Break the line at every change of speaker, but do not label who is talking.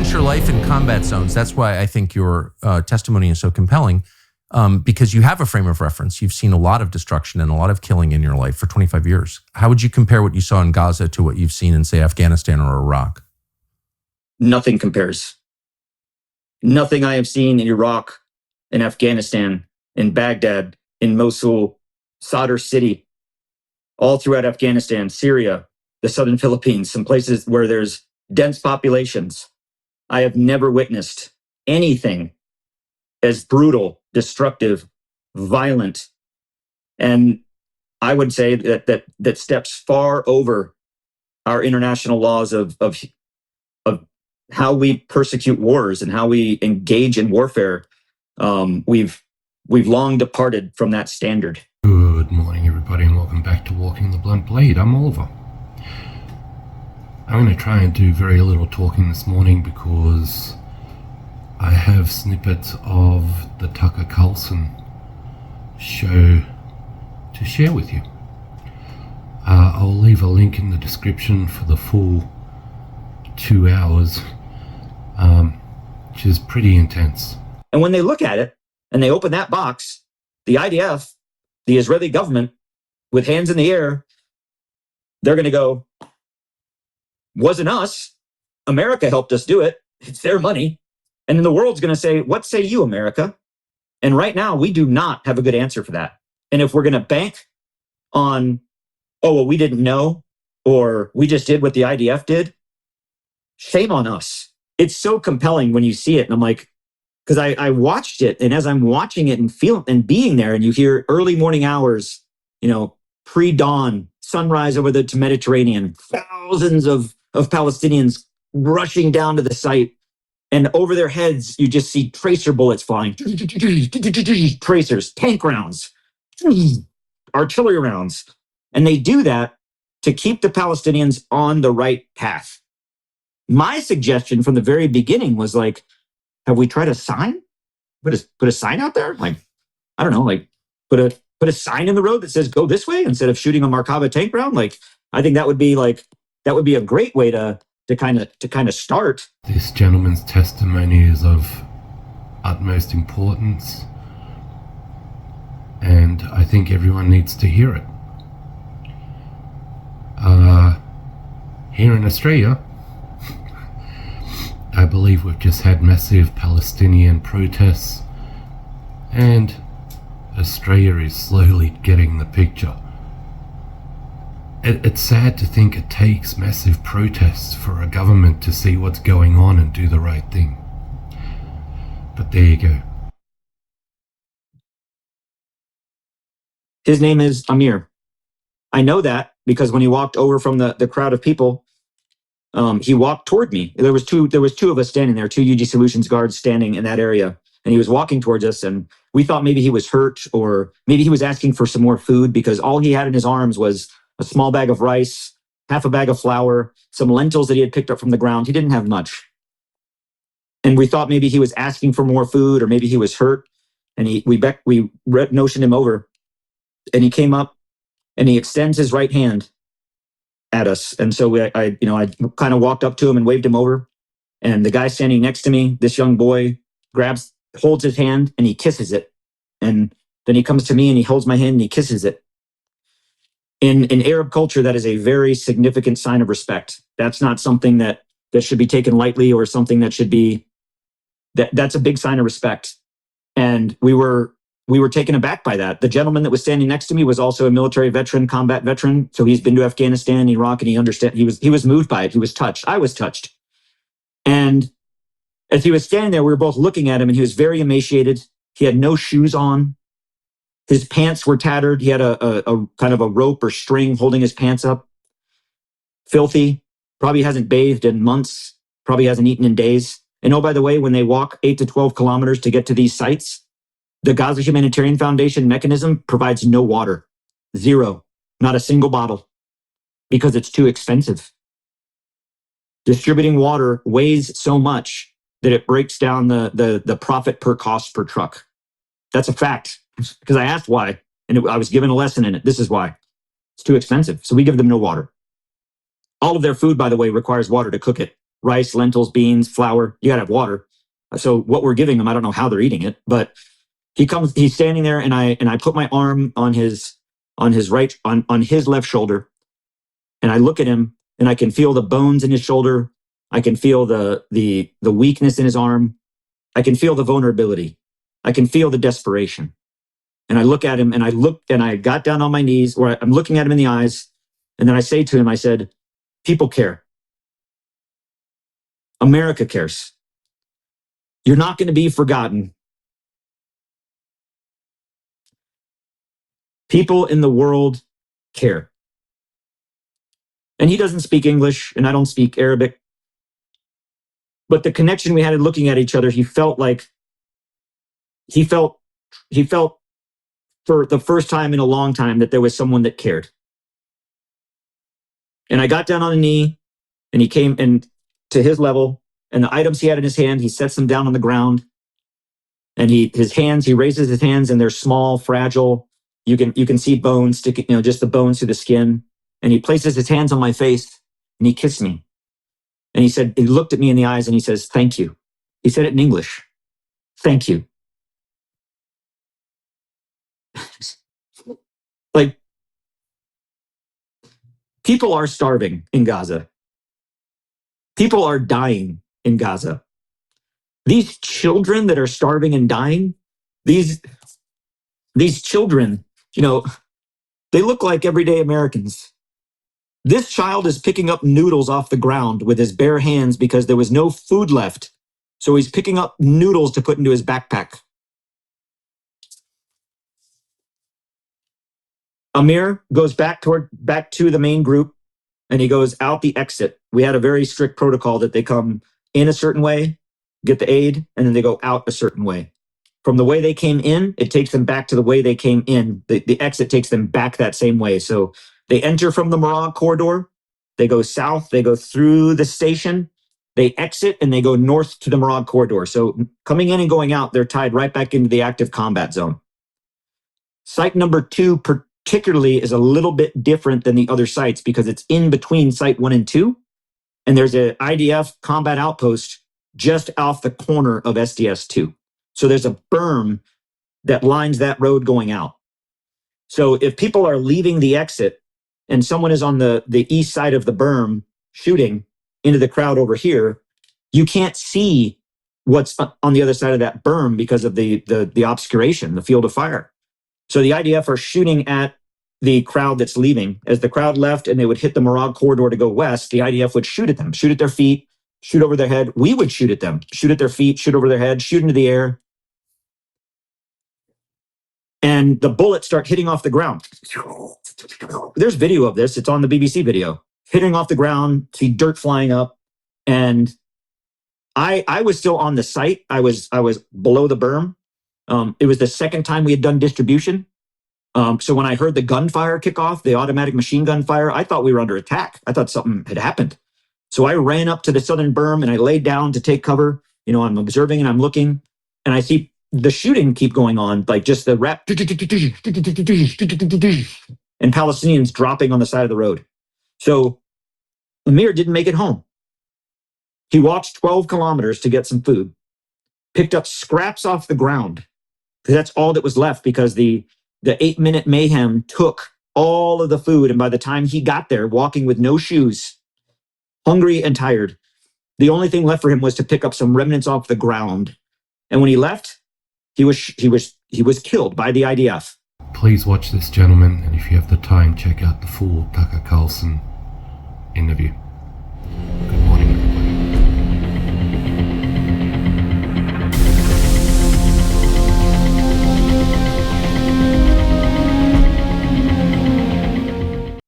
spent your life in combat zones. That's why I think your testimony is so compelling, because you have a frame of reference. You've seen a lot of destruction and a lot of killing in your life for 25 years. How would you compare what you saw in Gaza to what you've seen in, say, Afghanistan or Iraq?
Nothing compares. Nothing I have seen in Iraq, in Afghanistan, in Baghdad, in Mosul, Sadr City, all throughout Afghanistan, Syria, the southern Philippines, some places where there's dense populations. I have never witnessed anything as brutal, destructive, violent, and I would say that steps far over our international laws of how we persecute wars and how we engage in warfare. We've long departed from that standard.
Good morning, everybody, and welcome back to Walking the Blunt Blade. I'm Oliver. I'm going to try and do very little talking this morning because I have snippets of the Tucker Carlson show to share with you. I'll leave a link in the description for the full 2 hours, which is pretty intense.
And when they look at it and they open that box, the IDF, the Israeli government, with hands in the air, they're going to go, wasn't us. America helped us do it. It's their money. And then the world's going to say, what say you, America? And right now, we do not have a good answer for that. And if we're going to bank on, oh, well, we didn't know, or we just did what the IDF did, shame on us. It's so compelling when you see it. And I'm like, because I watched it, and as I'm watching it and feeling and being there, and you hear early morning hours, pre-dawn, sunrise over the Mediterranean, thousands of Palestinians rushing down to the site, and over their heads, you just see tracer bullets flying, tracers, tank rounds, artillery rounds. And they do that to keep the Palestinians on the right path. My suggestion from the very beginning was like, have we tried a sign? Put a sign out there? Like, I don't know, like put a sign in the road that says go this way instead of shooting a Markava tank round. Like, I think that would be a great way to kind of start.
This gentleman's testimony is of utmost importance, and I think everyone needs to hear it. Here in Australia, I believe we've just had massive Palestinian protests, and Australia is slowly getting the picture. It's sad to think it takes massive protests for a government to see what's going on and do the right thing. But there you go.
His name is Amir. I know that because when he walked over from the crowd of people, he walked toward me. There was two of us standing there, two UG Solutions guards standing in that area. And he was walking towards us, and we thought maybe he was hurt, or maybe he was asking for some more food, because all he had in his arms was a small bag of rice, half a bag of flour, some lentils that he had picked up from the ground. He didn't have much. And we thought maybe he was asking for more food, or maybe he was hurt. And we notioned him over, and he came up and he extends his right hand at us. And so I kind of walked up to him and waved him over. And the guy standing next to me, this young boy, holds his hand and he kisses it. And then he comes to me and he holds my hand and he kisses it. In Arab culture, that is a very significant sign of respect. That's not something that should be taken lightly, or something that should be, that's a big sign of respect. And we were taken aback by that. The gentleman that was standing next to me was also a military veteran, combat veteran. So he's been to Afghanistan, Iraq, and he was moved by it. He was touched. I was touched. And as he was standing there, we were both looking at him, and he was very emaciated. He had no shoes on. His pants were tattered. He had a kind of a rope or string holding his pants up. Filthy. Probably hasn't bathed in months. Probably hasn't eaten in days. And oh, by the way, when they walk 8 to 12 kilometers to get to these sites, the Gaza Humanitarian Foundation mechanism provides no water. Zero. Not a single bottle. Because it's too expensive. Distributing water weighs so much that it breaks down the profit per cost per truck. That's a fact. Because I asked why, and I was given a lesson in it. This is why. It's too expensive. So we give them no water. All of their food, by the way, requires water to cook it. rice, lentils, beans, flour. You gotta have water. So what we're giving them, I don't know how they're eating it, but he's standing there, and I put my arm on his left shoulder, and I look at him, and I can feel the bones in his shoulder. I can feel the weakness in his arm. I can feel the vulnerability. I can feel the desperation. And I look at him, and I got down on my knees, or I'm looking at him in the eyes. And then I say to him, I said, people care. America cares. You're not going to be forgotten. People in the world care. And he doesn't speak English, and I don't speak Arabic. But the connection we had in looking at each other, he felt for the first time in a long time that there was someone that cared. And I got down on a knee, and he came to his level, and the items he had in his hand, he sets them down on the ground. And he raises his hands, and they're small, fragile. You can see bones sticking, just the bones through the skin. And he places his hands on my face, and he kissed me. And he looked at me in the eyes, and he says, thank you. He said it in English. Thank you. Like, people are starving in Gaza. People are dying in Gaza. These children that are starving and dying, these children, they look like everyday Americans. This child is picking up noodles off the ground with his bare hands because there was no food left. So he's picking up noodles to put into his backpack. Amir goes back to the main group, and he goes out the exit. We had a very strict protocol that they come in a certain way, get the aid, and then they go out a certain way. From the way they came in, it takes them back to the way they came in. The exit takes them back that same way. So they enter from the Morag corridor, they go south, they go through the station, they exit, and they go north to the Morag corridor. So coming in and going out, they're tied right back into the active combat zone. Site number 2 particularly is a little bit different than the other sites because it's in between site 1 and 2. And there's an IDF combat outpost just off the corner of SDS 2. So there's a berm that lines that road going out. So if people are leaving the exit and someone is on the east side of the berm shooting into the crowd over here, you can't see what's on the other side of that berm because of the obscuration, the field of fire. So the IDF are shooting at the crowd that's leaving. As the crowd left and they would hit the Morag corridor to go west, the IDF would shoot at them, shoot at their feet, shoot over their head. We would shoot at them, shoot at their feet, shoot over their head, shoot into the air. And the bullets start hitting off the ground. There's video of this. It's on the BBC video. Hitting off the ground, see dirt flying up. And I was still on the site. I was below the berm. It was the second time we had done distribution. So when I heard the gunfire kick off, the automatic machine gun fire, I thought we were under attack. I thought something had happened. So I ran up to the southern berm and I laid down to take cover. I'm observing and I'm looking, and I see the shooting keep going on, like just the rap and Palestinians dropping on the side of the road. So Amir didn't make it home. He walked 12 kilometers to get some food, picked up scraps off the ground, because that's all that was left, because the 8-minute mayhem took all of the food. And by the time he got there, walking with no shoes, hungry and tired, the only thing left for him was to pick up some remnants off the ground. And when he left, he was killed by the IDF.
Please watch this, gentlemen, and if you have the time, check out the full Tucker Carlson interview.